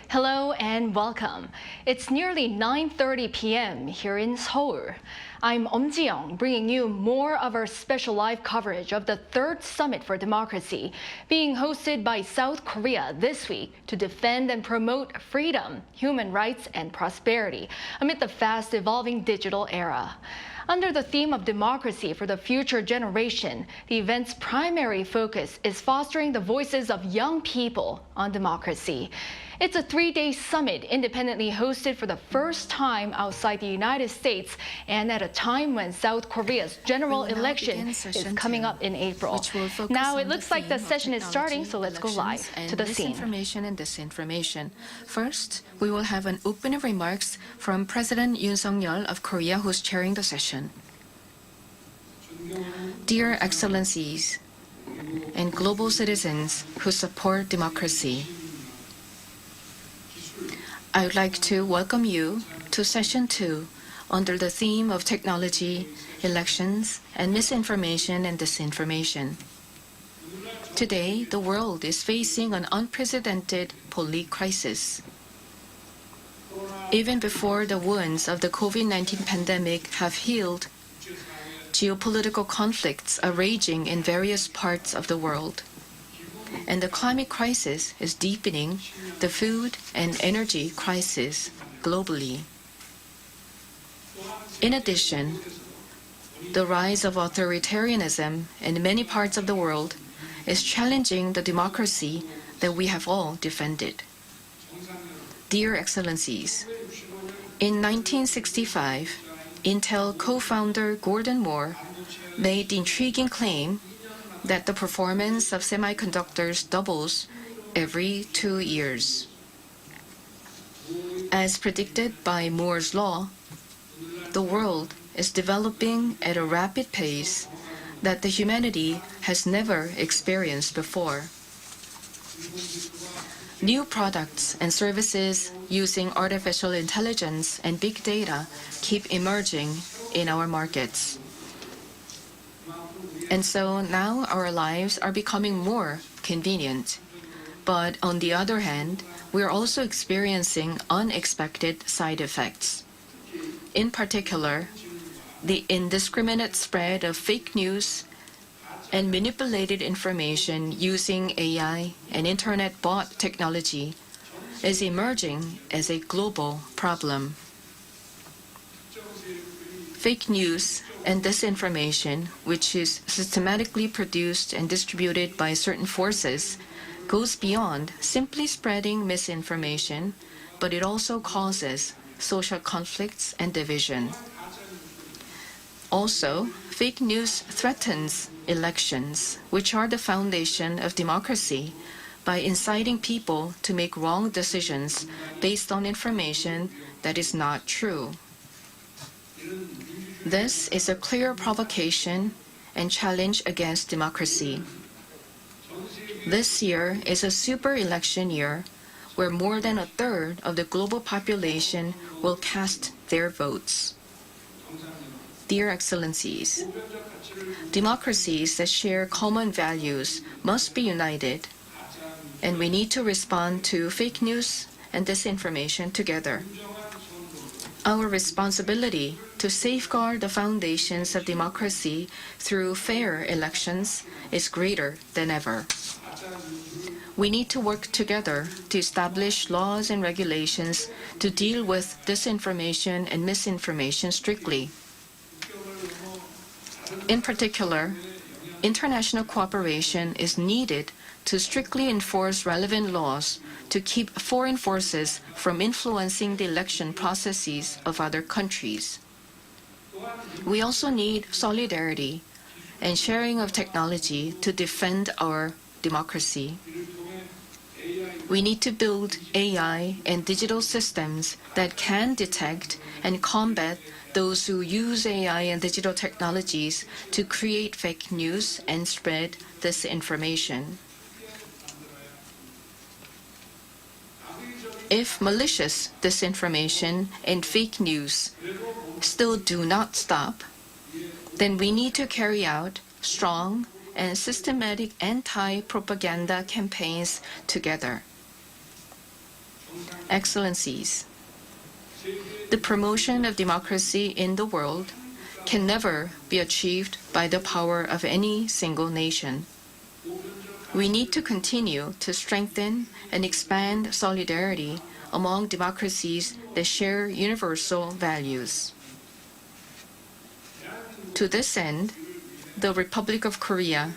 Hello and welcome. It's nearly 9:30 p.m. here in Seoul. I'm Ji-young, bringing you more of our special live coverage of the third Summit for Democracy, being hosted by South Korea this week to defend and promote freedom, human rights, and prosperity amid the fast-evolving digital era. Under the theme of democracy for the future generation, the event's primary focus is fostering the voices of young people on democracy. It's a three-day summit independently hosted for the first time outside the United States and at a time when South Korea's general election is coming up in April. Now it looks like the session is starting, so let's go live to the scene. Misinformation and disinformation. First, we will have an opening remarks from President Yoon of Korea, who's chairing the session. Dear Excellencies and global citizens who support democracy, I would like to welcome you to Session 2 under the theme of technology, elections, and misinformation and disinformation. Today, the world is facing an unprecedented public crisis. Even before the wounds of the COVID-19 pandemic have healed, geopolitical conflicts are raging in various parts of the world. And the climate crisis is deepening the food and energy crisis globally. In addition, the rise of authoritarianism in many parts of the world is challenging the democracy that we have all defended. Dear Excellencies, in 1965, Intel co-founder Gordon Moore made the intriguing claim that the performance of semiconductors doubles every 2 years. As predicted by Moore's law, the world is developing at a rapid pace that the humanity has never experienced before. New products and services using artificial intelligence and big data keep emerging in our markets. And so now our lives are becoming more convenient. But on the other hand, we are also experiencing unexpected side effects. In particular, the indiscriminate spread of fake news and manipulated information using AI and internet bot technology is emerging as a global problem. Fake news and disinformation, which is systematically produced and distributed by certain forces, goes beyond simply spreading misinformation, but it also causes social conflicts and division. Also, fake news threatens elections, which are the foundation of democracy, by inciting people to make wrong decisions based on information that is not true. This is a clear provocation and challenge against democracy. This year is a super election year where more than a third of the global population will cast their votes. Dear Excellencies, democracies that share common values must be united, and we need to respond to fake news and disinformation together. Our responsibility to safeguard the foundations of democracy through fair elections is greater than ever. We need to work together to establish laws and regulations to deal with disinformation and misinformation strictly. In particular, international cooperation is needed to strictly enforce relevant laws to keep foreign forces from influencing the election processes of other countries. We also need solidarity and sharing of technology to defend our democracy. We need to build AI and digital systems that can detect and combat those who use AI and digital technologies to create fake news and spread disinformation. If malicious disinformation and fake news still do not stop, then we need to carry out strong and systematic anti-propaganda campaigns together. Excellencies, the promotion of democracy in the world can never be achieved by the power of any single nation. We need to continue to strengthen and expand solidarity among democracies that share universal values. To this end, the Republic of Korea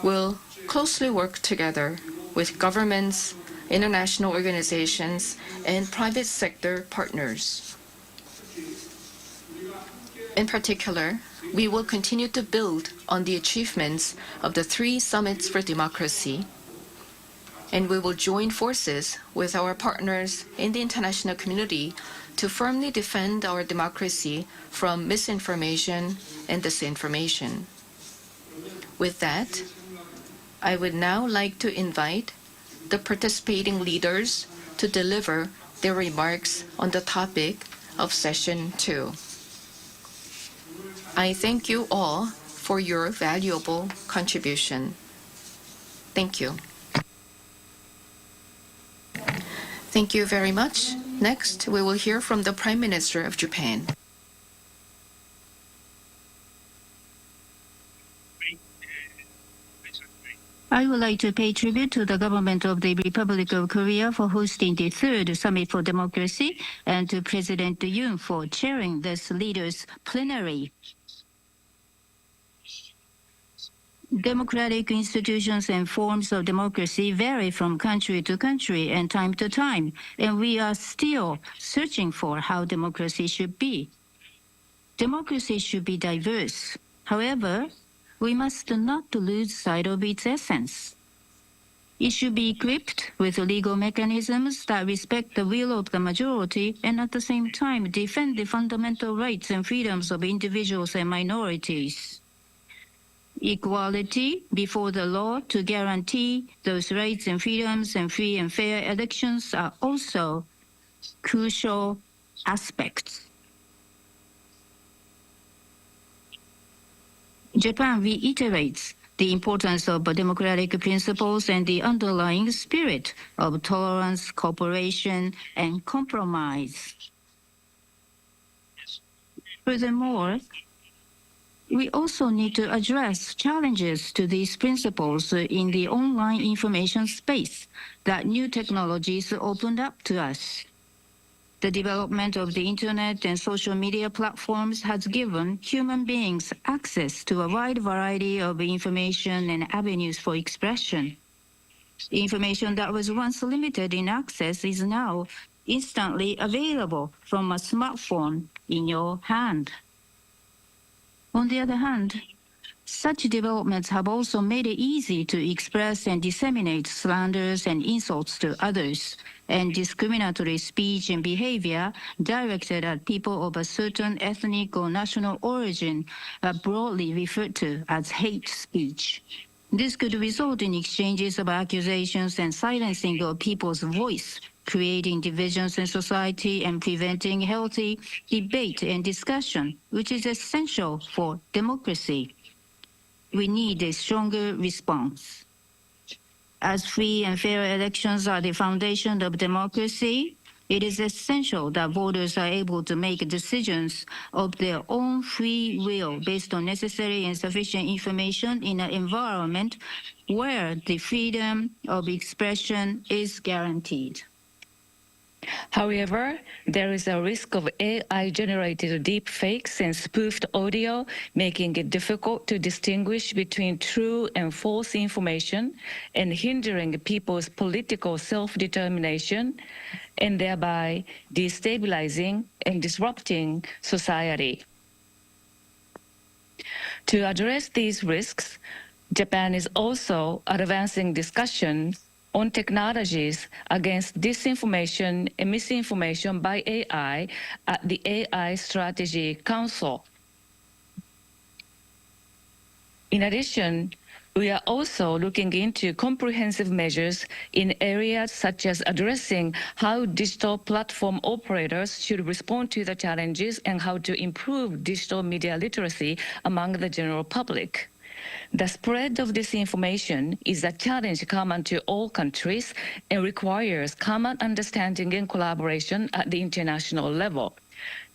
will closely work together with governments, international organizations, and private sector partners. In particular, we will continue to build on the achievements of the 3 summits for democracy, and we will join forces with our partners in the international community to firmly defend our democracy from misinformation and disinformation. With that, I would now like to invite the participating leaders to deliver their remarks on the topic of Session 2. I thank you all for your valuable contribution. Thank you. Thank you very much. Next, we will hear from the Prime Minister of Japan. I would like to pay tribute to the government of the Republic of Korea for hosting the 3rd Summit for Democracy and to President Yoon for chairing this leaders' plenary. Democratic institutions and forms of democracy vary from country to country and time to time, and we are still searching for how democracy should be. Democracy should be diverse. However, we must not lose sight of its essence. It should be equipped with legal mechanisms that respect the will of the majority and at the same time defend the fundamental rights and freedoms of individuals and minorities. Equality before the law to guarantee those rights and freedoms and free and fair elections are also crucial aspects. Japan reiterates the importance of democratic principles and the underlying spirit of tolerance, cooperation, and compromise. Furthermore, we also need to address challenges to these principles in the online information space that new technologies opened up to us. The development of the internet and social media platforms has given human beings access to a wide variety of information and avenues for expression. Information that was once limited in access is now instantly available from a smartphone in your hand. On the other hand, such developments have also made it easy to express and disseminate slanders and insults to others, and discriminatory speech and behavior directed at people of a certain ethnic or national origin are broadly referred to as hate speech. This could result in exchanges of accusations and silencing of people's voice, creating divisions in society and preventing healthy debate and discussion, which is essential for democracy. We need a stronger response. As free and fair elections are the foundation of democracy, it is essential that voters are able to make decisions of their own free will based on necessary and sufficient information in an environment where the freedom of expression is guaranteed. However, there is a risk of AI-generated deepfakes and spoofed audio, making it difficult to distinguish between true and false information and hindering people's political self-determination, and thereby destabilizing and disrupting society. To address these risks, Japan is also advancing discussions on technologies against disinformation and misinformation by AI at the AI Strategy Council. In addition, we are also looking into comprehensive measures in areas such as addressing how digital platform operators should respond to the challenges and how to improve digital media literacy among the general public. The spread of disinformation is a challenge common to all countries and requires common understanding and collaboration at the international level.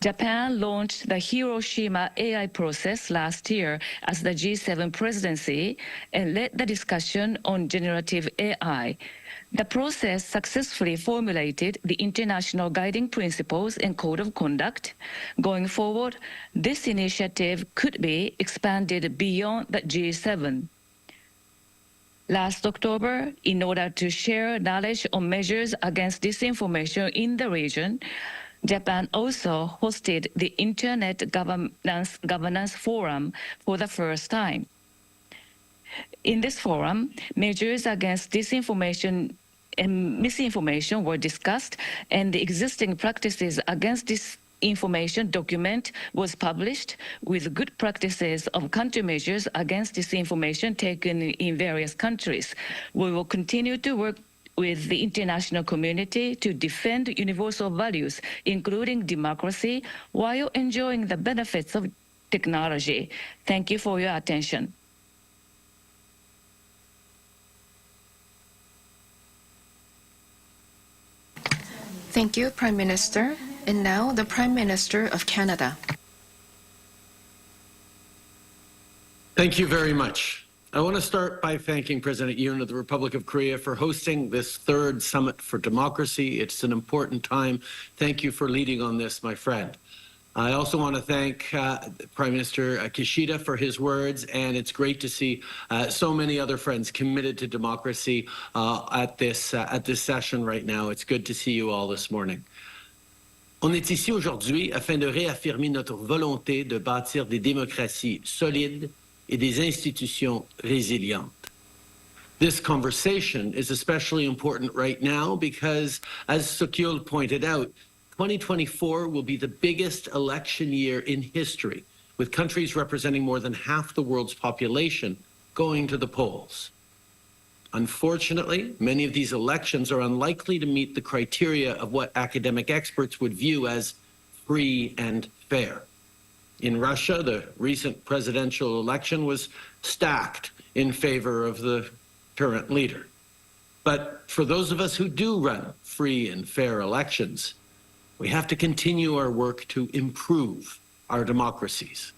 Japan launched the Hiroshima AI process last year as the G7 presidency and led the discussion on generative AI. The process successfully formulated the international guiding principles and code of conduct. Going forward, this initiative could be expanded beyond the G7. Last October, in order to share knowledge on measures against disinformation in the region, Japan also hosted the Internet Governance Forum for the first time. In this forum, measures against disinformation and misinformation were discussed, and the existing practices against disinformation document was published with good practices of countermeasures against disinformation taken in various countries. We will continue to work with the international community to defend universal values, including democracy, while enjoying the benefits of technology. Thank you for your attention. Thank you, Prime Minister. And now, the Prime Minister of Canada. Thank you very much. I want to start by thanking President Yoon of the Republic of Korea for hosting this third Summit for Democracy. It's an important time. Thank you for leading on this, my friend. I also want to thank Prime Minister Kishida for his words, and it's great to see so many other friends committed to democracy at this session right now. It's good to see you all this morning. On est ici aujourd'hui afin de réaffirmer notre volonté de bâtir des démocraties solides et des institutions résilientes. This conversation is especially important right now because, as Sukyul pointed out, 2024 will be the biggest election year in history, with countries representing more than half the world's population going to the polls. Unfortunately, many of these elections are unlikely to meet the criteria of what academic experts would view as free and fair. In Russia, the recent presidential election was stacked in favor of the current leader. But for those of us who do run free and fair elections, we have to continue our work to improve our democracies.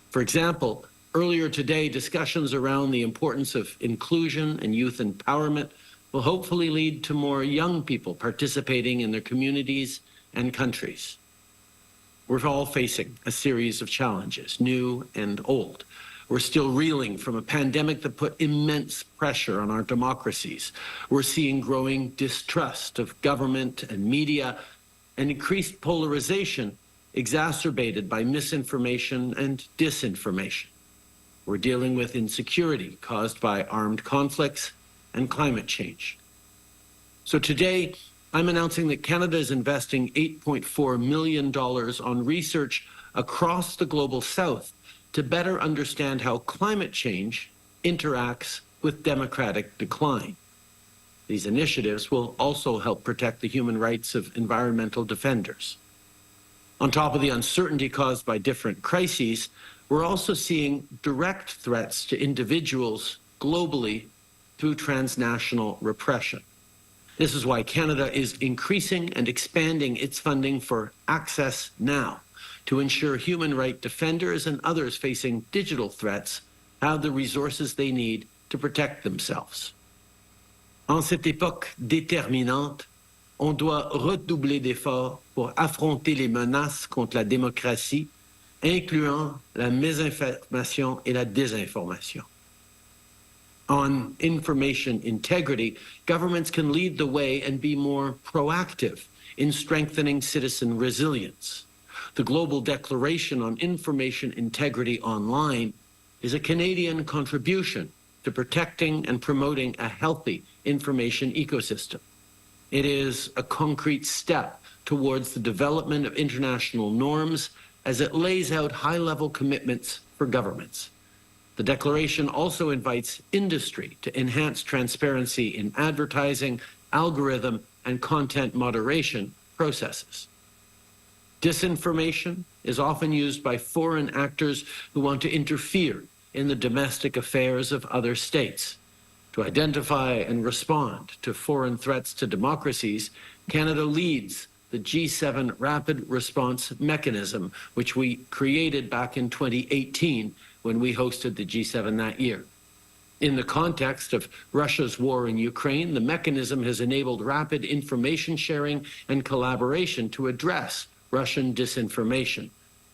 For example, earlier today, discussions around the importance of inclusion and youth empowerment will hopefully lead to more young people participating in their communities and countries. We're all facing a series of challenges, new and old. We're still reeling from a pandemic that put immense pressure on our democracies. We're seeing growing distrust of government and media and increased polarization exacerbated by misinformation and disinformation. We're dealing with insecurity caused by armed conflicts and climate change. So today, I'm announcing that Canada is investing $8.4 million on research across the global south to better understand how climate change interacts with democratic decline. These initiatives will also help protect the human rights of environmental defenders. On top of the uncertainty caused by different crises, we're also seeing direct threats to individuals globally through transnational repression. This is why Canada is increasing and expanding its funding for Access Now to ensure human rights defenders and others facing digital threats have the resources they need to protect themselves. En cette époque déterminante, on doit redoubler d'efforts pour affronter les menaces contre la démocratie, incluant la mésinformation et la désinformation. On information integrity, governments can lead the way and be more proactive in strengthening citizen resilience. The Global Declaration on Information Integrity Online is a Canadian contribution to protecting and promoting a healthy information ecosystem. It is a concrete step towards the development of international norms as it lays out high-level commitments for governments. The declaration also invites industry to enhance transparency in advertising, algorithm, and content moderation processes. Disinformation is often used by foreign actors who want to interfere in the domestic affairs of other states. To identify and respond to foreign threats to democracies, Canada leads the G7 Rapid Response Mechanism, which we created back in 2018 when we hosted the G7 that year. In the context of Russia's war in Ukraine, the mechanism has enabled rapid information sharing and collaboration to address Russian disinformation,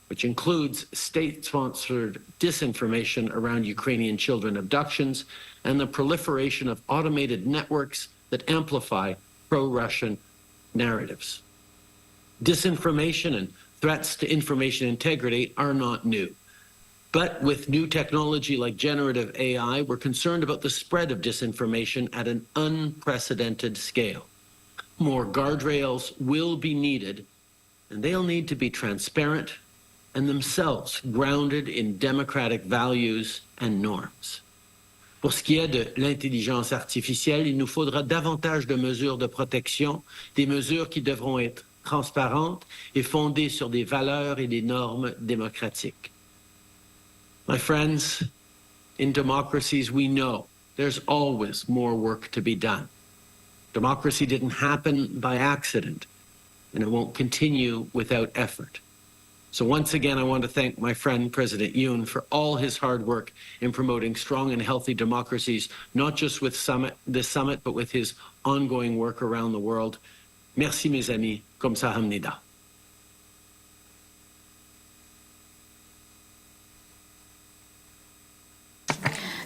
which includes state-sponsored disinformation around Ukrainian children abductions and the proliferation of automated networks that amplify pro-Russian narratives. Disinformation and threats to information integrity are not new. But with new technology like generative AI, we're concerned about the spread of disinformation at an unprecedented scale. More guardrails will be needed, and they'll need to be transparent and themselves grounded in democratic values and norms. Pour ce qui est de l'intelligence artificielle, il nous faudra davantage de mesures de protection, des mesures qui devront être transparentes et fondées sur des valeurs et des normes démocratiques. My friends, in democracies, we know there's always more work to be done. Democracy didn't happen by accident, and it won't continue without effort. So once again, I want to thank my friend, President Yoon, for all his hard work in promoting strong and healthy democracies, not just with this summit, but with his ongoing work around the world. Merci, mes amis. Kamsahamnida.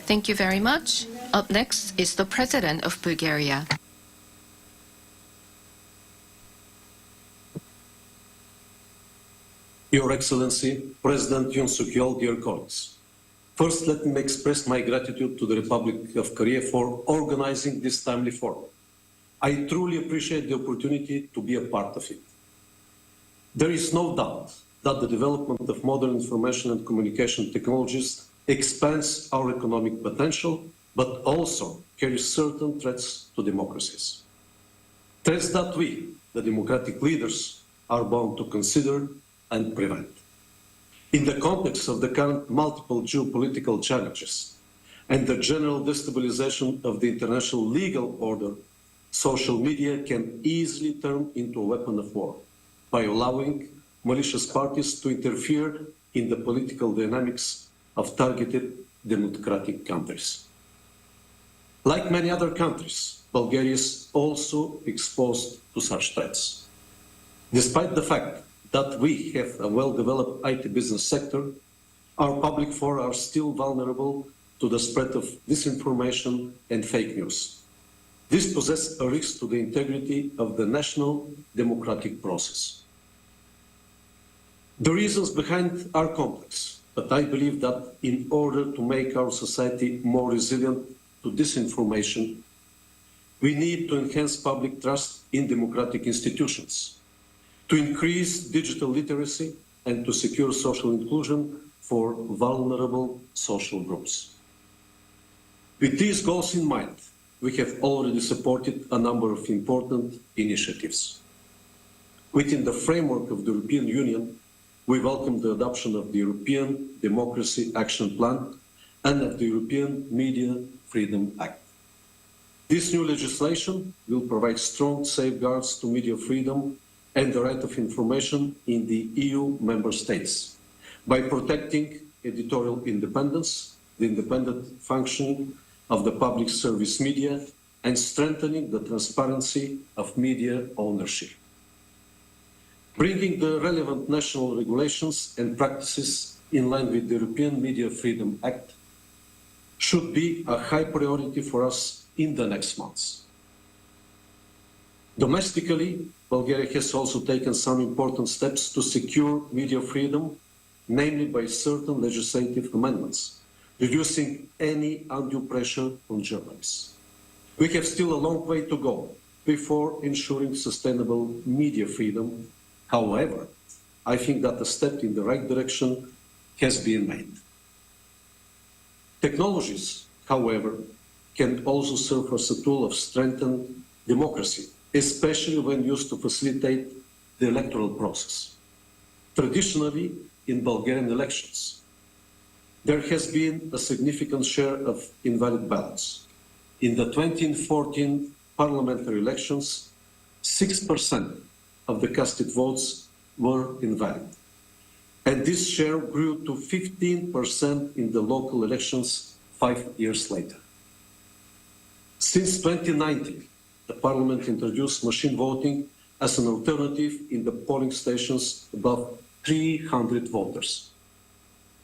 Thank you very much. Up next is the President of Bulgaria. Your Excellency, President Yoon Suk-yeol, dear colleagues. First, let me express my gratitude to the Republic of Korea for organizing this timely forum. I truly appreciate the opportunity to be a part of it. There is no doubt that the development of modern information and communication technologies expands our economic potential, but also carries certain threats to democracies. Threats that we, the democratic leaders, are bound to consider and prevent. In the context of the current multiple geopolitical challenges and the general destabilization of the international legal order, social media can easily turn into a weapon of war by allowing malicious parties to interfere in the political dynamics of targeted democratic countries. Like many other countries, Bulgaria is also exposed to such threats. Despite the fact that we have a well-developed IT business sector, our public fora are still vulnerable to the spread of disinformation and fake news. This poses a risk to the integrity of the national democratic process. The reasons behind are complex, but I believe that in order to make our society more resilient to disinformation, we need to enhance public trust in democratic institutions, to increase digital literacy, and to secure social inclusion for vulnerable social groups. With these goals in mind, we have already supported a number of important initiatives. Within the framework of the European Union, we welcome the adoption of the European Democracy Action Plan and of the European Media Freedom Act. This new legislation will provide strong safeguards to media freedom and the right of information in the EU member states by protecting editorial independence, the independent functioning of the public service media, and strengthening the transparency of media ownership. Bringing the relevant national regulations and practices in line with the European Media Freedom Act should be a high priority for us in the next months. Domestically, Bulgaria has also taken some important steps to secure media freedom, namely by certain legislative amendments, reducing any undue pressure on journalists. We have still a long way to go before ensuring sustainable media freedom. However, I think that a step in the right direction has been made. Technologies, however, can also serve as a tool of strengthened democracy, especially when used to facilitate the electoral process. Traditionally, in Bulgarian elections, there has been a significant share of invalid ballots. In the 2014 parliamentary elections, 6% of the casted votes were invalid. And this share grew to 15% in the local elections 5 years later. Since 2019, the Parliament introduced machine voting as an alternative in the polling stations above 300 voters.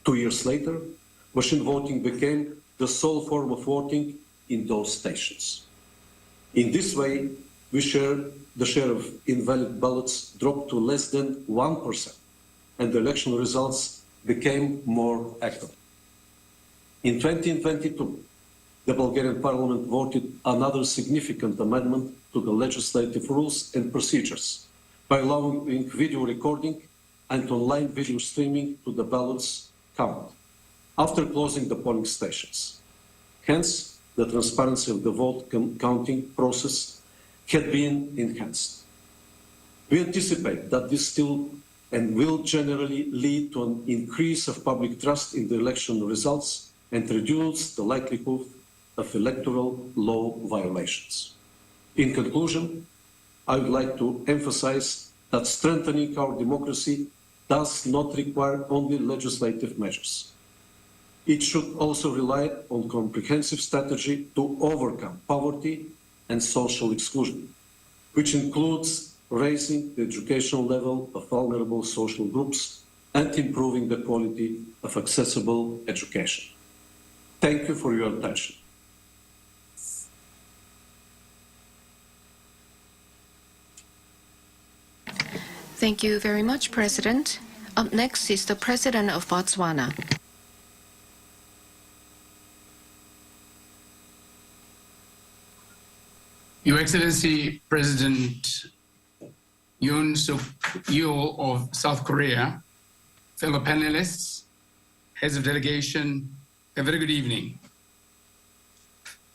2 years later, machine voting became the sole form of voting in those stations. In this way, the share of invalid ballots dropped to less than 1%, and the election results became more accurate. In 2022, the Bulgarian Parliament voted another significant amendment to the legislative rules and procedures by allowing video recording and online video streaming to the ballots count after closing the polling stations. Hence, the transparency of the vote counting process had been enhanced. We anticipate that this still and will generally lead to an increase of public trust in the election results and reduce the likelihood of electoral law violations. In conclusion, I would like to emphasize that strengthening our democracy does not require only legislative measures. It should also rely on comprehensive strategy to overcome poverty and social exclusion, which includes raising the educational level of vulnerable social groups and improving the quality of accessible education. Thank you for your attention. Thank you very much, President. Up next is the President of Botswana. Your Excellency President Yoon of South Korea, fellow panelists, heads of delegation, a very good evening.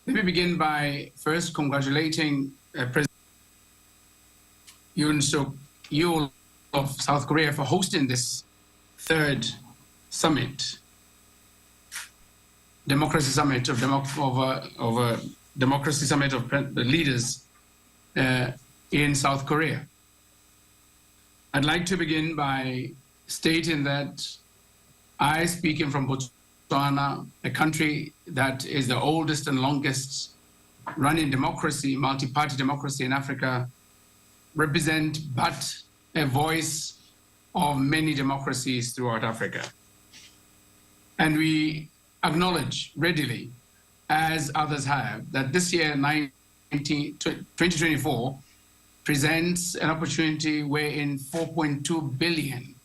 Let me begin by first congratulating President Yoon of South Korea for hosting this third summit, Democracy Summit of Democracy Summit of the leaders in South Korea. I'd like to begin by stating that I, speaking from Botswana, a country that is the oldest and longest running democracy, multi-party democracy in Africa, represent but a voice of many democracies throughout Africa. And we acknowledge readily, as others have, that this year, 2024, presents an opportunity wherein 4.2 billion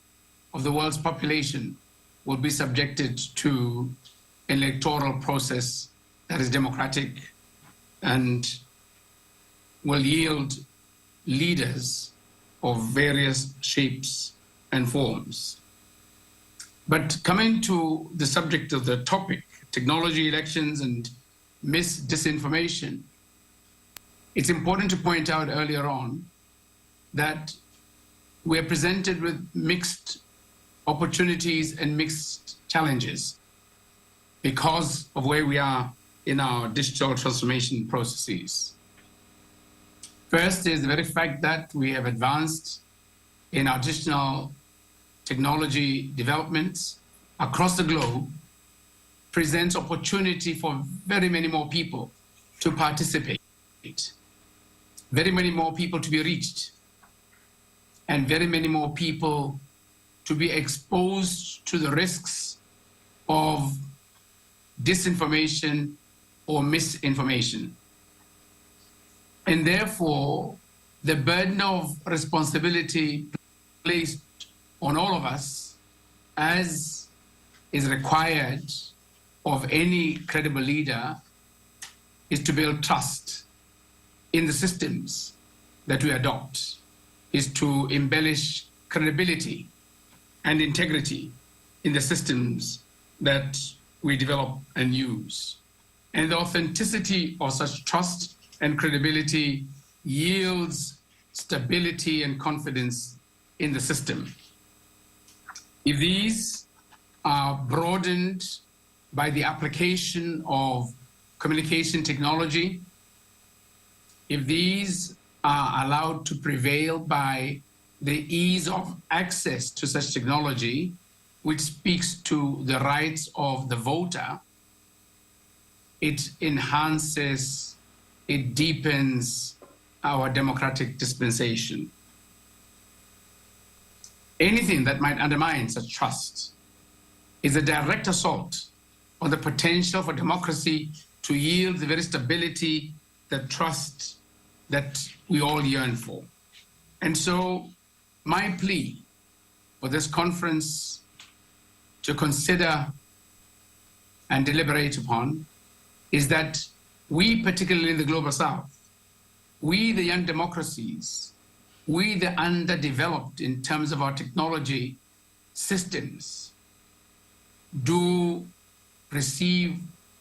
of the world's population will be subjected to an electoral process that is democratic and will yield leaders of various shapes and forms. But coming to the subject of the topic, technology, elections, and disinformation, it's important to point out earlier on that we're presented with mixed opportunities and mixed challenges because of where we are in our digital transformation processes. First is the very fact that we have advanced in our digital technology developments across the globe presents opportunity for very many more people to participate, very many more people to be reached, and very many more people to be exposed to the risks of disinformation or misinformation. And therefore, the burden of responsibility placed on all of us, as is required of any credible leader, is to build trust in the systems that we adopt, is to embellish credibility and integrity in the systems that we develop and use. And the authenticity of such trust and credibility yields stability and confidence in the system. If these are broadened by the application of communication technology, if these are allowed to prevail by the ease of access to such technology, which speaks to the rights of the voter, it enhances, it deepens our democratic dispensation. Anything that might undermine such trust is a direct assault on the potential for democracy to yield the very stability, the trust that we all yearn for. And so my plea for this conference to consider and deliberate upon is that we, particularly in the Global South, we, the young democracies, we, the underdeveloped in terms of our technology systems, do receive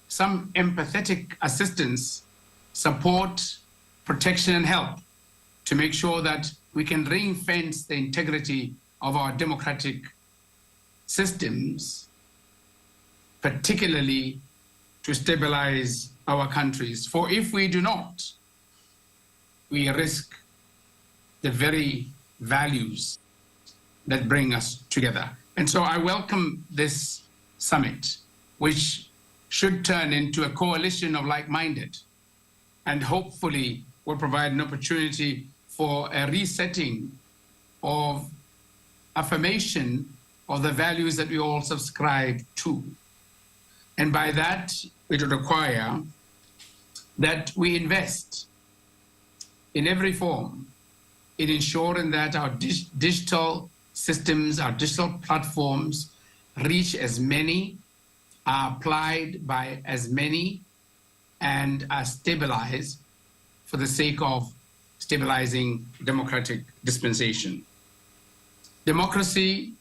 some empathetic assistance, support, protection, and help to make sure that we can ring-fence the integrity of our democratic systems, particularly to stabilize our countries. For if we do not, we risk the very values that bring us together. And so I welcome this summit, which should turn into a coalition of like-minded and hopefully will provide an opportunity for a resetting of affirmation of the values that we all subscribe to. And by that, it would require that we invest in every form in ensuring that our digital systems, our digital platforms reach as many, are applied by as many, and are stabilized for the sake of stabilizing democratic dispensation. Democracy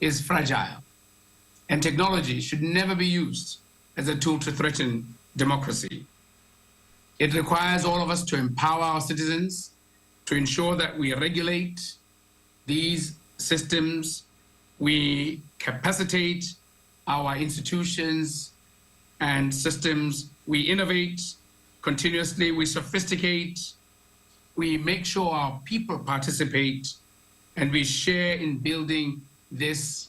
is fragile, and technology should never be used as a tool to threaten democracy. It requires all of us to empower our citizens, to ensure that we regulate these systems, we capacitate our institutions and systems, we innovate continuously, we sophisticate, we make sure our people participate, and we share in building this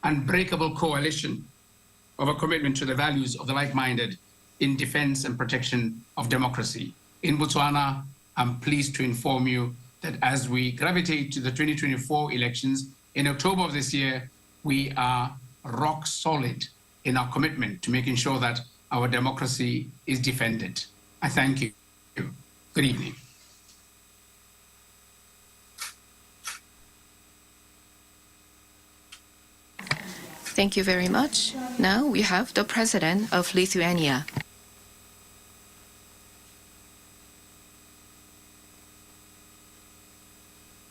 unbreakable coalition of a commitment to the values of the like-minded in defense and protection of democracy. In Botswana, I'm pleased to inform you that as we gravitate to the 2024 elections in October of this year, we are rock solid in our commitment to making sure that our democracy is defended. I thank you. Good evening. Thank you very much. Now we have the President of Lithuania.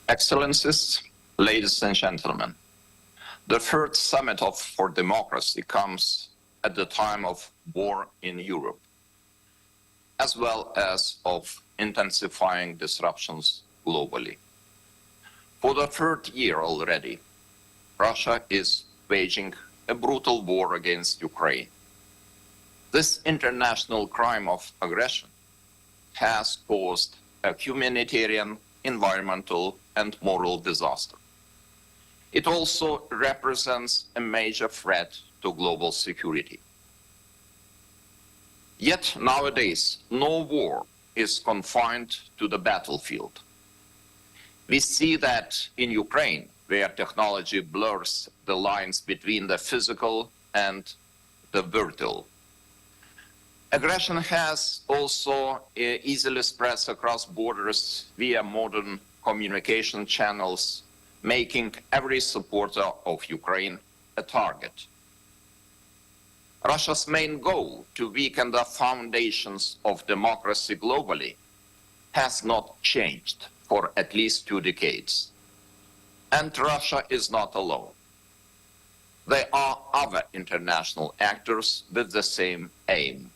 Excellencies, ladies and gentlemen, the third summit for democracy comes at the time of war in Europe, as well as of intensifying disruptions globally. For the third year already, Russia is waging a brutal war against Ukraine. This international crime of aggression has caused a humanitarian, environmental, and moral disaster. It also represents a major threat to global security. Yet nowadays, no war is confined to the battlefield. We see that in Ukraine, where technology blurs the lines between the physical and the virtual. Aggression has also easily spread across borders via modern communication channels, making every supporter of Ukraine a target. Russia's main goal to weaken the foundations of democracy globally has not changed for at least 2 decades. And Russia is not alone. There are other international actors with the same aim.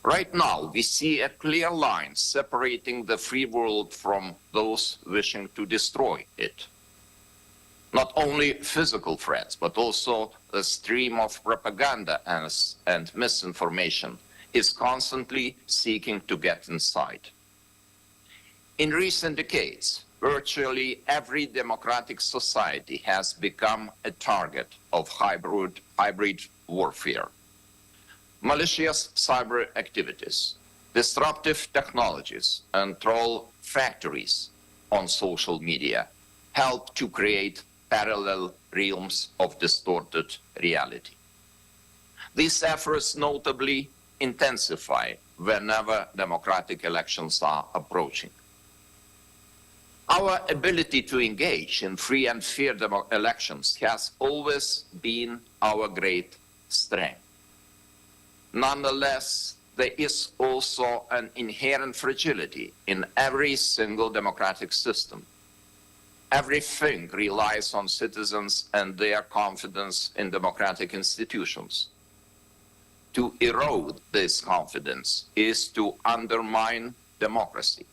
Right now, we see a clear line separating the free world from those wishing to destroy it. Not only physical threats, but also the stream of propaganda and misinformation is constantly seeking to get inside. In recent decades, virtually every democratic society has become a target of hybrid warfare. Malicious cyber activities, disruptive technologies, and troll factories on social media help to create parallel realms of distorted reality. These efforts notably intensify whenever democratic elections are approaching. Our ability to engage in free and fair elections has always been our great strength. Nonetheless, there is also an inherent fragility in every single democratic system. Everything relies on citizens and their confidence in democratic institutions. To erode this confidence is to undermine democracy.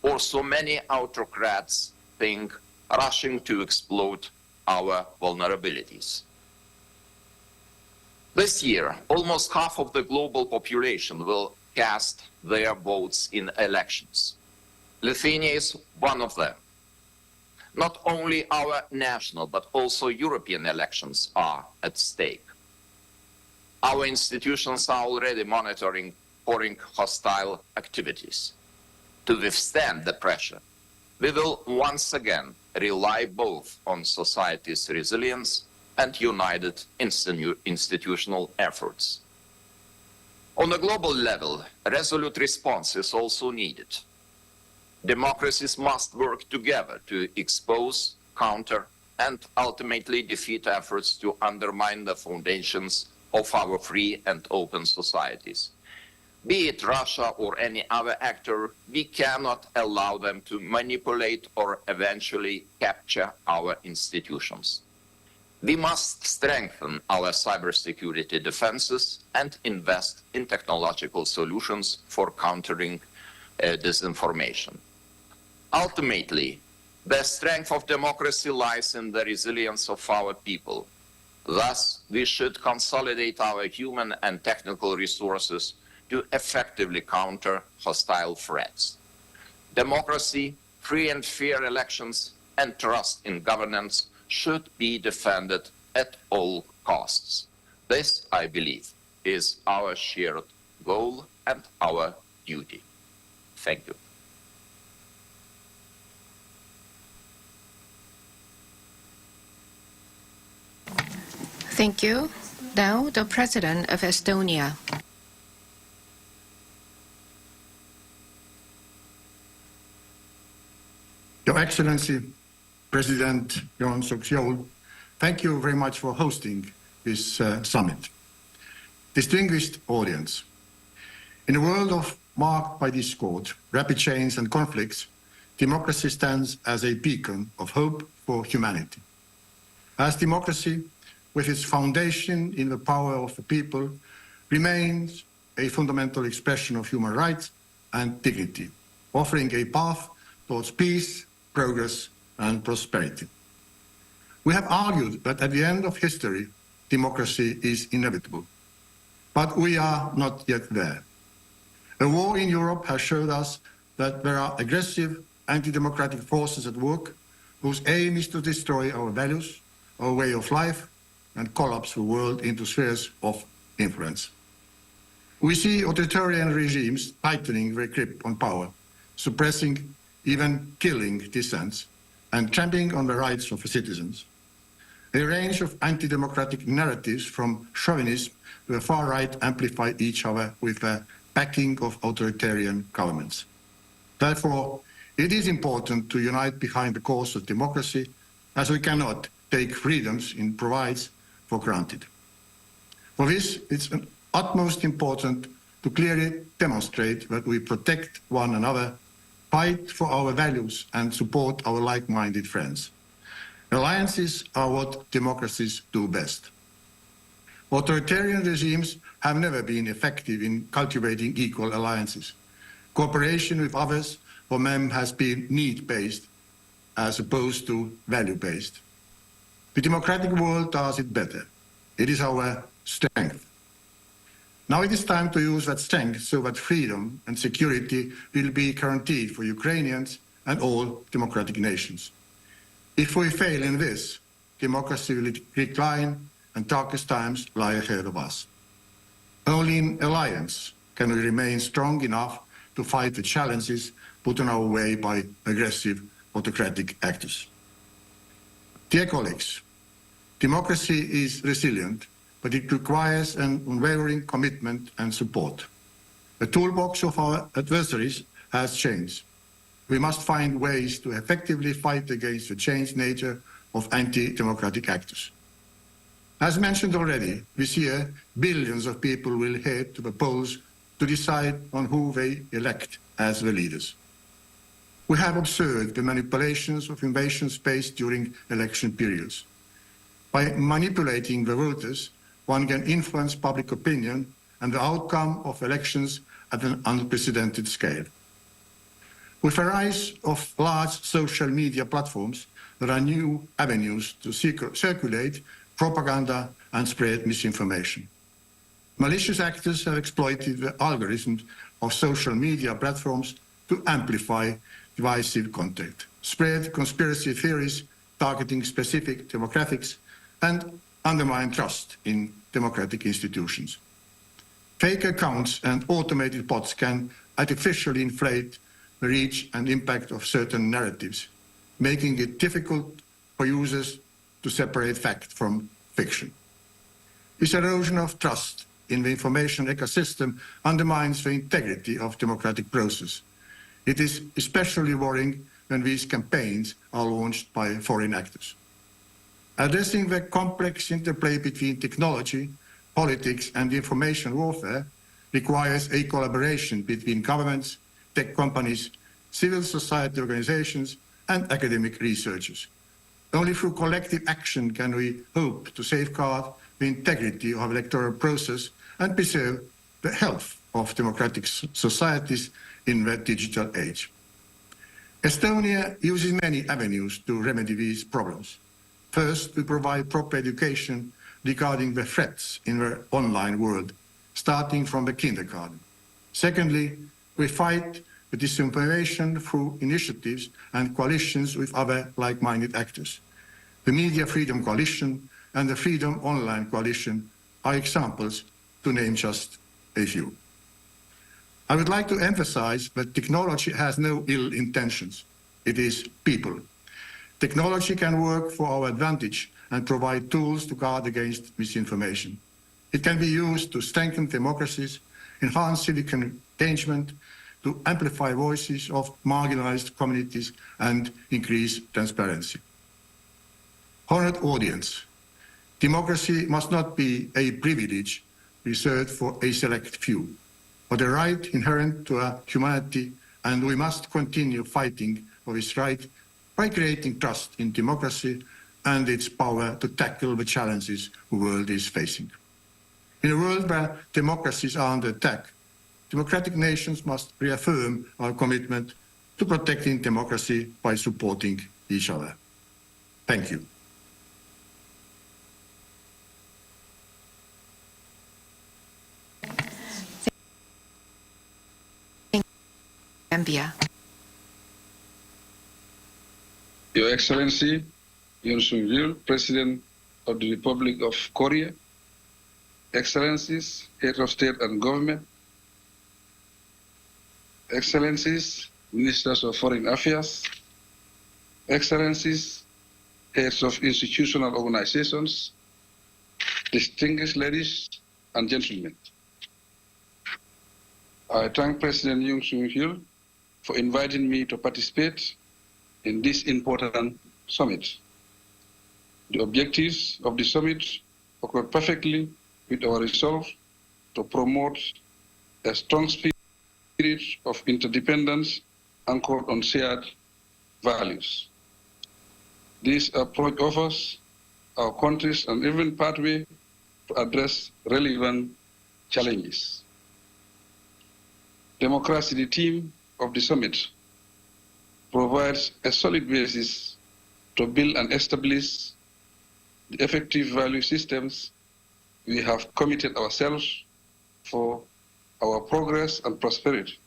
Or so many autocrats think, rushing to exploit our vulnerabilities. This year, almost half of the global population will cast their votes in elections. Lithuania is one of them. Not only our national, but also European elections are at stake. Our institutions are already monitoring foreign hostile activities. To withstand the pressure, we will once again rely both on society's resilience and united institutional efforts. On a global level, a resolute response is also needed. Democracies must work together to expose, counter, and ultimately defeat efforts to undermine the foundations of our free and open societies. Be it Russia or any other actor, we cannot allow them to manipulate or eventually capture our institutions. We must strengthen our cybersecurity defenses and invest in technological solutions for countering disinformation. Ultimately, the strength of democracy lies in the resilience of our people. Thus, we should consolidate our human and technical resources to effectively counter hostile threats. Democracy, free and fair elections, and trust in governance should be defended at all costs. This, I believe, is our shared goal and our duty. Thank you. Thank you. Now, the President of Estonia. Your Excellency, President Yoon, thank you very much for hosting this summit. Distinguished audience, in a world marked by discord, rapid change and conflicts, democracy stands as a beacon of hope for humanity. As democracy, with its foundation in the power of the people, remains a fundamental expression of human rights and dignity, offering a path towards peace, progress, and prosperity. We have argued that at the end of history, democracy is inevitable. But we are not yet there. The war in Europe has showed us that there are aggressive, anti-democratic forces at work whose aim is to destroy our values, our way of life, and collapse the world into spheres of influence. We see authoritarian regimes tightening their grip on power, suppressing, even killing dissent, and trampling on the rights of the citizens. A range of anti-democratic narratives from chauvinism to the far right amplify each other with the backing of authoritarian governments. Therefore, it is important to unite behind the cause of democracy, as we cannot take freedoms it provides for granted. For this, it's utmost important to clearly demonstrate that we protect one another, fight for our values, and support our like-minded friends. Alliances are what democracies do best. Authoritarian regimes have never been effective in cultivating equal alliances. Cooperation with others for them has been need-based as opposed to value-based. The democratic world does it better. It is our strength. Now it is time to use that strength so that freedom and security will be guaranteed for Ukrainians and all democratic nations. If we fail in this, democracy will decline and darkest times lie ahead of us. Only in alliance can we remain strong enough to fight the challenges put in our way by aggressive autocratic actors. Dear colleagues, democracy is resilient, but it requires an unwavering commitment and support. The toolbox of our adversaries has changed. We must find ways to effectively fight against the changed nature of anti-democratic actors. As mentioned already, this year, billions of people will head to the polls to decide on who they elect as the leaders. We have observed the manipulations of invasion space during election periods. By manipulating the voters, one can influence public opinion and the outcome of elections at an unprecedented scale. With the rise of large social media platforms, there are new avenues to circulate propaganda and spread misinformation. Malicious actors have exploited the algorithms of social media platforms to amplify divisive content, spread conspiracy theories targeting specific demographics, and undermine trust in democratic institutions. Fake accounts and automated bots can artificially inflate the reach and impact of certain narratives, making it difficult for users to separate fact from fiction. This erosion of trust in the information ecosystem undermines the integrity of democratic process. It is especially worrying when these campaigns are launched by foreign actors. Addressing the complex interplay between technology, politics, and information warfare requires a collaboration between governments, tech companies, civil society organizations, and academic researchers. Only through collective action can we hope to safeguard the integrity of the electoral process and preserve the health of democratic societies in the digital age. Estonia uses many avenues to remedy these problems. First, we provide proper education regarding the threats in the online world, starting from the kindergarten. Secondly, we fight the disinformation through initiatives and coalitions with other like-minded actors. The Media Freedom Coalition and the Freedom Online Coalition are examples, to name just a few. I would like to emphasize that technology has no ill intentions. It is people. Technology can work for our advantage and provide tools to guard against misinformation. It can be used to strengthen democracies, enhance civic engagement, to amplify voices of marginalized communities, and increase transparency. Honored audience, democracy must not be a privilege reserved for a select few, but a right inherent to our humanity, and we must continue fighting for this right by creating trust in democracy and its power to tackle the challenges the world is facing. In a world where democracies are under attack, democratic nations must reaffirm our commitment to protecting democracy by supporting each other. Thank you. Gambia. Your Excellency, Yoon, President of the Republic of Korea, Excellencies, Head of State and Government, Excellencies, Ministers of Foreign Affairs, Excellencies, Heads of Institutional Organizations, distinguished ladies and gentlemen. I thank President Yoon Suk-yeol for inviting me to participate in this important summit. The objectives of the summit occur perfectly with our resolve to promote a strong spirit of interdependence anchored on shared values. This approach offers our countries an even pathway to address relevant challenges. Democracy, the theme of the summit, provides a solid basis to build and establish the effective value systems we have committed ourselves for our progress and prosperity.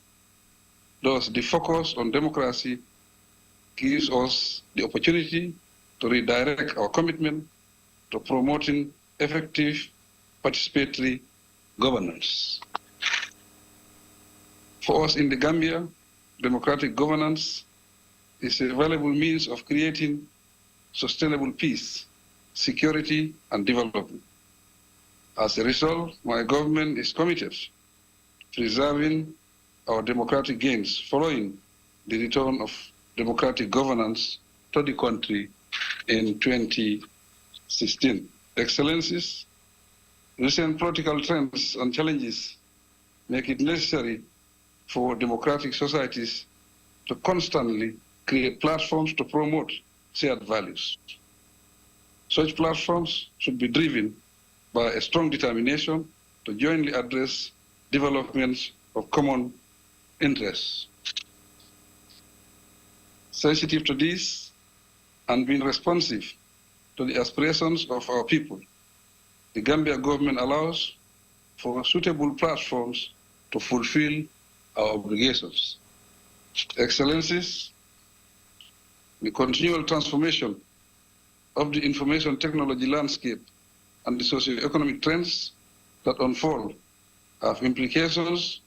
Thus, the focus on democracy gives us the opportunity to redirect our commitment to promoting effective participatory governance. For us in the Gambia, democratic governance is a valuable means of creating sustainable peace, security, and development. As a result, my government is committed to preserving our democratic gains following the return of democratic governance to the country in 2016. Excellencies, recent political trends and challenges make it necessary for democratic societies to constantly create platforms to promote shared values. Such platforms should be driven by a strong determination to jointly address developments of common interests. Sensitive to this and being responsive to the aspirations of our people, the Gambia government allows for suitable platforms to fulfill our obligations. Excellencies, the continual transformation of the information technology landscape and the socio-economic trends that unfold have implications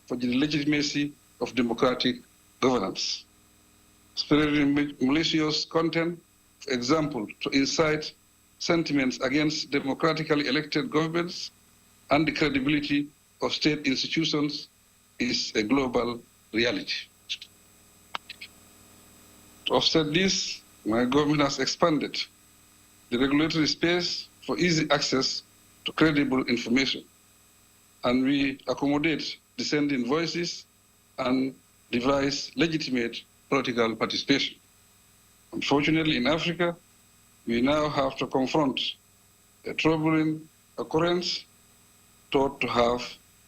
for the legitimacy of democratic governance. Spreading malicious content, for example, to incite sentiments against democratically elected governments and the credibility of state institutions is a global reality. To offset this, my government has expanded the regulatory space for easy access to credible information, and we accommodate dissenting voices and devise legitimate political participation. Unfortunately, in Africa, we now have to confront a troubling occurrence thought to have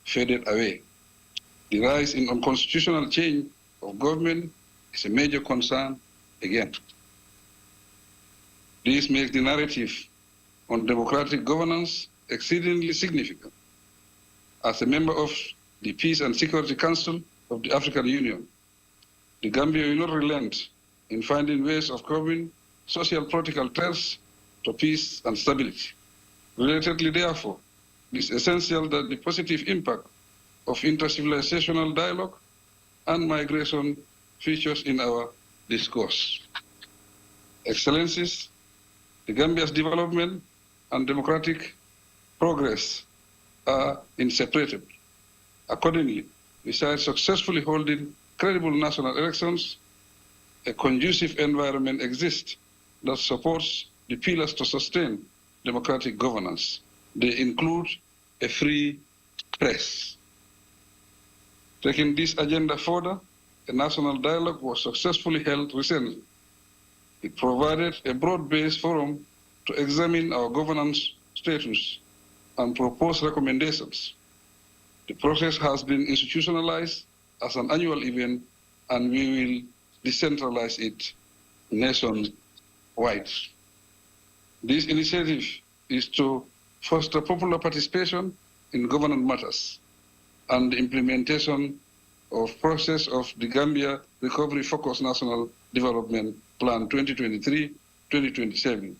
faded away. The rise in unconstitutional change of government is a major concern again. This makes the narrative on democratic governance exceedingly significant. As a member of the Peace and Security Council of the African Union, the Gambia will not relent in finding ways of curbing social political threats to peace and stability. Relatedly, therefore, it is essential that the positive impact of intercivilizational dialogue and migration features in our discourse. Excellencies, the Gambia's development and democratic progress are inseparable. Accordingly, besides successfully holding credible national elections, a conducive environment exists that supports the pillars to sustain democratic governance. They include a free press. Taking this agenda further, a national dialogue was successfully held recently. It provided a broad-based forum to examine our governance status and propose recommendations. The process has been institutionalized as an annual event, and we will decentralize it nationwide. This initiative is to foster popular participation in governance matters and the implementation of process of the Gambia Recovery Focused National Development Plan 2023-2027.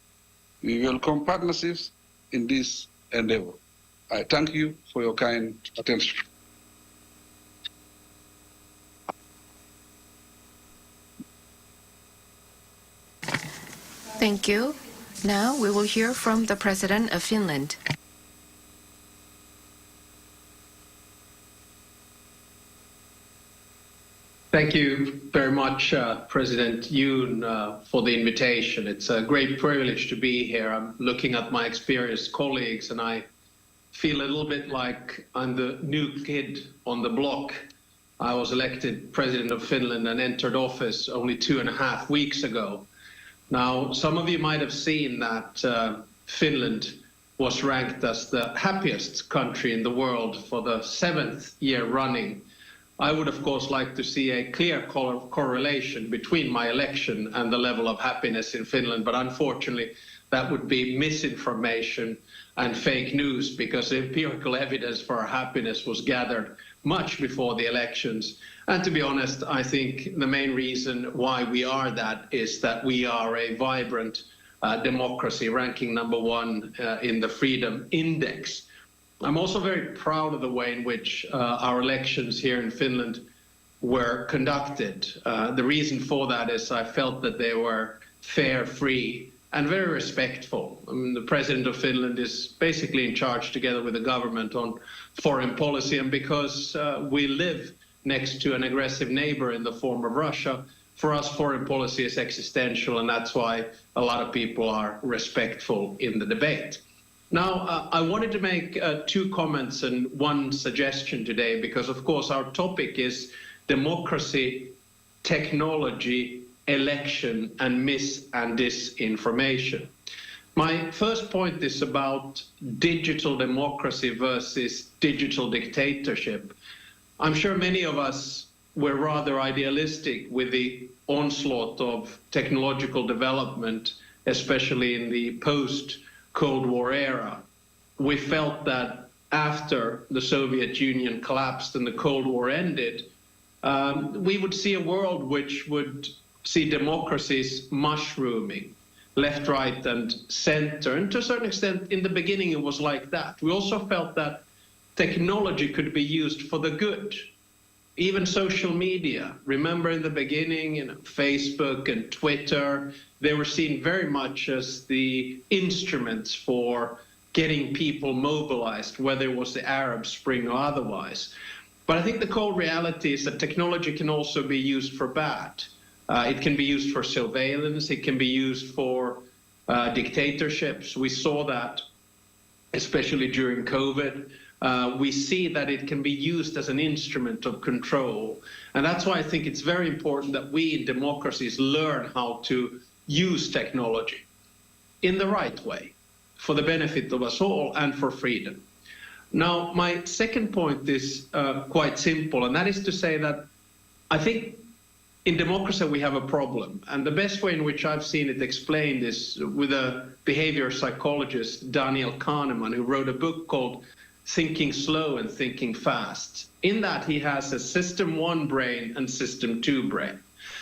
We welcome partnerships in this endeavor. I thank you for your kind attention. Thank you. Now we will hear from the President of Finland. Thank you very much, President Yoon, for the invitation. It's a great privilege to be here. I'm looking at my experienced colleagues, and I feel a little bit like I'm the new kid on the block. I was elected President of Finland and entered office only 2.5 weeks ago. Now, some of you might have seen that Finland was ranked as the happiest country in the world for the 7th year running. I would, of course, like to see a clear correlation between my election and the level of happiness in Finland, but unfortunately, that would be misinformation and fake news, because empirical evidence for our happiness was gathered much before the elections. And to be honest, I think the main reason why we are that is that we are a vibrant democracy, ranking #1 in the Freedom Index. I'm also very proud of the way in which our elections here in Finland were conducted. The reason for that is I felt that they were fair, free, and very respectful. I mean, the president of Finland is basically in charge together with the government on foreign policy, and because we live next to an aggressive neighbor in the form of Russia, for us foreign policy is existential, and that's why a lot of people are respectful in the debate. Now, I wanted to make 2 comments and 1 suggestion today, because of course our topic is democracy, technology, election, and mis and disinformation. My first point is about digital democracy versus digital dictatorship. I'm sure many of us were rather idealistic with the onslaught of technological development, especially in the post-Cold War era. We felt that after the Soviet Union collapsed and the Cold War ended, we would see a world which would see democracies mushrooming, left, right, and center. And to a certain extent, in the beginning, it was like that. We also felt that technology could be used for the good. Even social media. Remember in the beginning, Facebook and Twitter, they were seen very much as the instruments for getting people mobilized, whether it was the Arab Spring or otherwise. But I think the cold reality is that technology can also be used for bad. It can be used for surveillance. It can be used for dictatorships. We saw that, especially during COVID. We see that it can be used as an instrument of control. And that's why I think it's very important that we in democracies learn how to use technology in the right way, for the benefit of us all and for freedom. Now, my second point is quite simple, and that is to say that I think in democracy we have a problem. And the best way in which I've seen it explained is with a behavior psychologist, Daniel Kahneman, who wrote a book called Thinking Slow and Thinking Fast. In that, he has a system 1 brain and system 2 brain.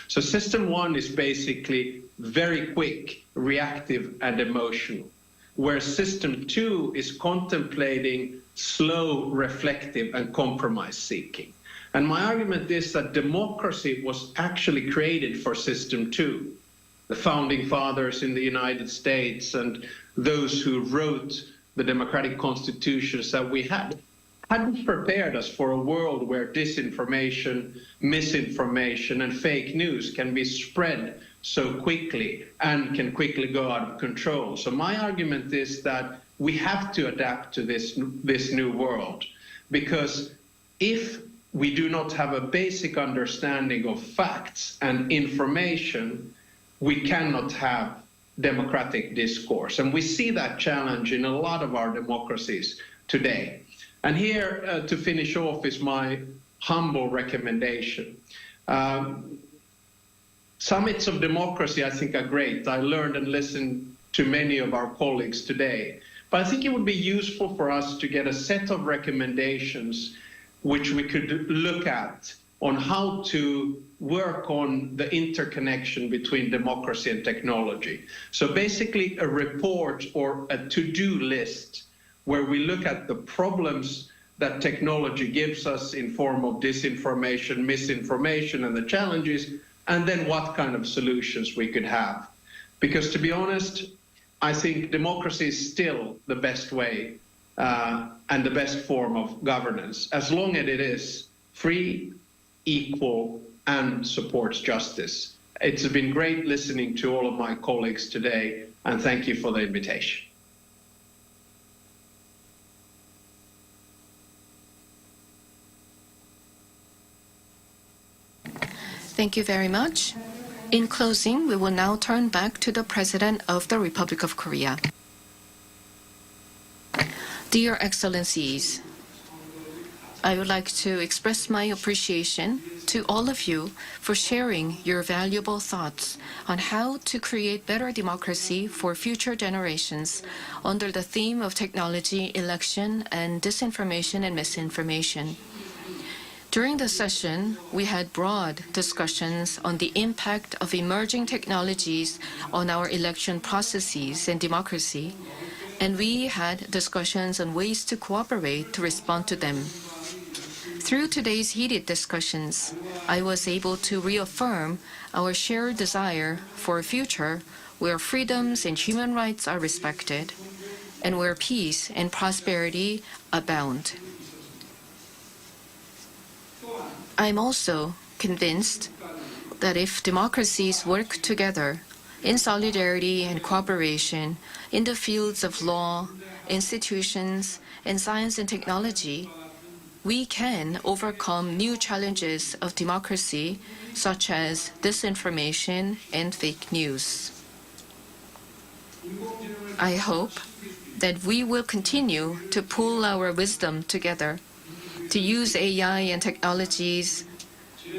So system 1 is basically very quick, reactive, and emotional, where system 2 is contemplating, slow, reflective, and compromise-seeking. And my argument is that democracy was actually created for system 2. The founding fathers in the United States and those who wrote the democratic constitutions that we hadn't prepared us for a world where disinformation, misinformation, and fake news can be spread so quickly and can quickly go out of control. So my argument is that we have to adapt to this new world, because if we do not have a basic understanding of facts and information, we cannot have democratic discourse. And we see that challenge in a lot of our democracies today. And here, to finish off, is my humble recommendation. Summits of democracy, I think, are great. I learned and listened to many of our colleagues today. But I think it would be useful for us to get a set of recommendations which we could look at on how to work on the interconnection between democracy and technology. So basically a report or a to-do list where we look at the problems that technology gives us in form of disinformation, misinformation, and the challenges, and then what kind of solutions we could have. Because to be honest, I think democracy is still the best way and the best form of governance, as long as it is free, equal, and supports justice. It's been great listening to all of my colleagues today, and thank you for the invitation. Thank you very much. In closing, we will now turn back to the President of the Republic of Korea. Dear Excellencies, I would like to express my appreciation to all of you for sharing your valuable thoughts on how to create better democracy for future generations under the theme of technology, election, and disinformation and misinformation. During the session, we had broad discussions on the impact of emerging technologies on our election processes and democracy, and we had discussions on ways to cooperate to respond to them. Through today's heated discussions, I was able to reaffirm our shared desire for a future where freedoms and human rights are respected and where peace and prosperity abound. I'm also convinced that if democracies work together in solidarity and cooperation in the fields of law, institutions, and science and technology, we can overcome new challenges of democracy, such as disinformation and fake news. I hope that we will continue to pool our wisdom together, to use AI and technologies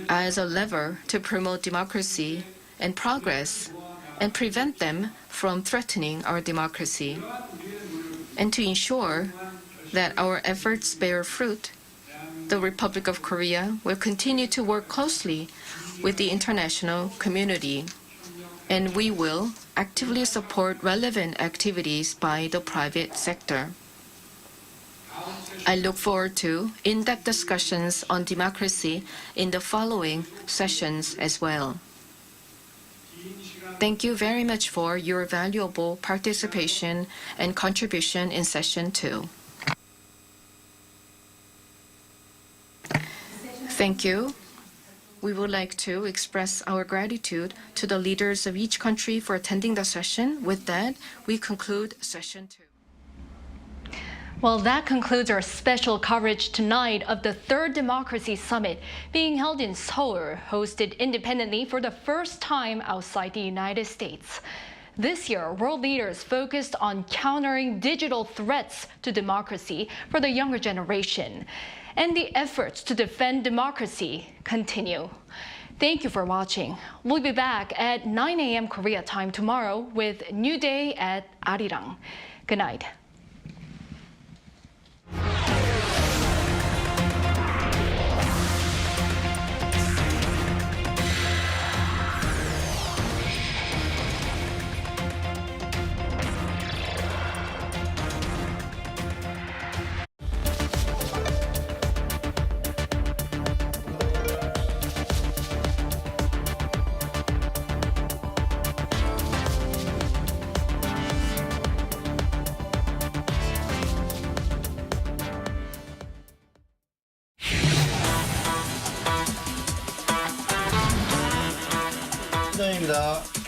as a lever to promote democracy and progress and prevent them from threatening our democracy, and to ensure that our efforts bear fruit. The Republic of Korea will continue to work closely with the international community, and we will actively support relevant activities by the private sector. I look forward to in-depth discussions on democracy in the following sessions as well. Thank you very much for your valuable participation and contribution in session 2. Thank you. We would like to express our gratitude to the leaders of each country for attending the session. With that, we conclude session 2. Well, that concludes our special coverage tonight of the Third Democracy Summit being held in Seoul, hosted independently for the first time outside the United States. This year, world leaders focused on countering digital threats to democracy for the younger generation. And the efforts to defend democracy continue. Thank you for watching. We'll be back at 9 a.m. Korea time tomorrow with New Day at Arirang. Good night.